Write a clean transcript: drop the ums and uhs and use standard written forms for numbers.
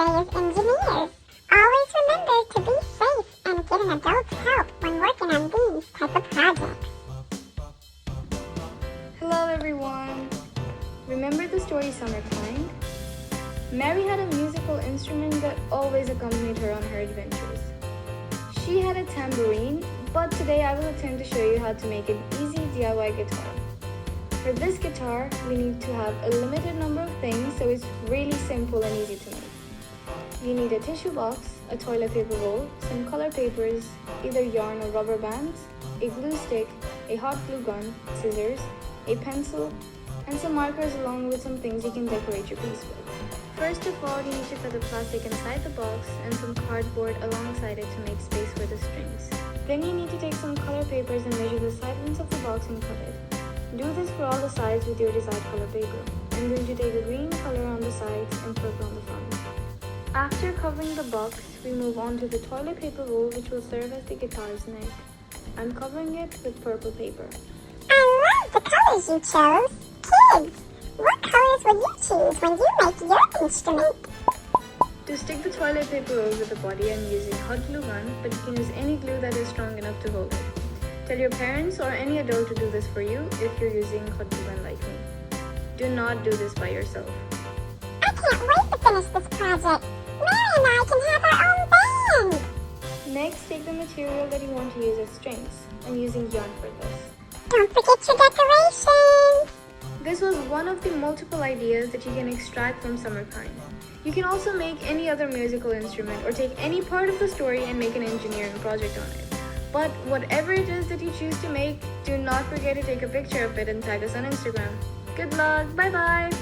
today is engineers. Always remember to be safe and get an adult's help when working on these type of projects. Hello everyone! Remember the story Summertime? Mary had a musical instrument that always accompanied her on her adventures. She had a tambourine, but today I will attempt to show you how to make an easy DIY guitar. For this guitar, we need to have a limited number of things, so it's really simple and easy to make. You need a tissue box, a toilet paper roll, some color papers, either yarn or rubber bands, a glue stick, a hot glue gun, scissors, a pencil, and some markers along with some things you can decorate your piece with. First of all, you need to cut the plastic inside the box and some cardboard alongside it to make space for the strings. Then you need to take some color papers and measure the side ends of the box and cut it. Do this for all the sides with your desired color paper. I'm going to take a green color on the sides and purple on the front. After covering the box, we move on to the toilet paper roll, which will serve as the guitar's neck. I'm covering it with purple paper. I love the colors you chose. Kids, what colors would you choose when you make your instrument? To stick the toilet paper over the body, I'm using hot glue gun, but you can use any glue that is strong enough to hold it. Tell your parents or any adult to do this for you if you're using hot glue gun like me. Do not do this by yourself. I can't wait to finish this project. Mary and I can have our own band. Next, take the material that you want to use as strings. I'm using yarn for this. Don't forget your decorations. This was one of the multiple ideas that you can extract from Summertime. You can also make any other musical instrument or take any part of the story and make an engineering project on it. But whatever it is that you choose to make, do not forget to take a picture of it and tag us on Instagram. Good luck! Bye bye!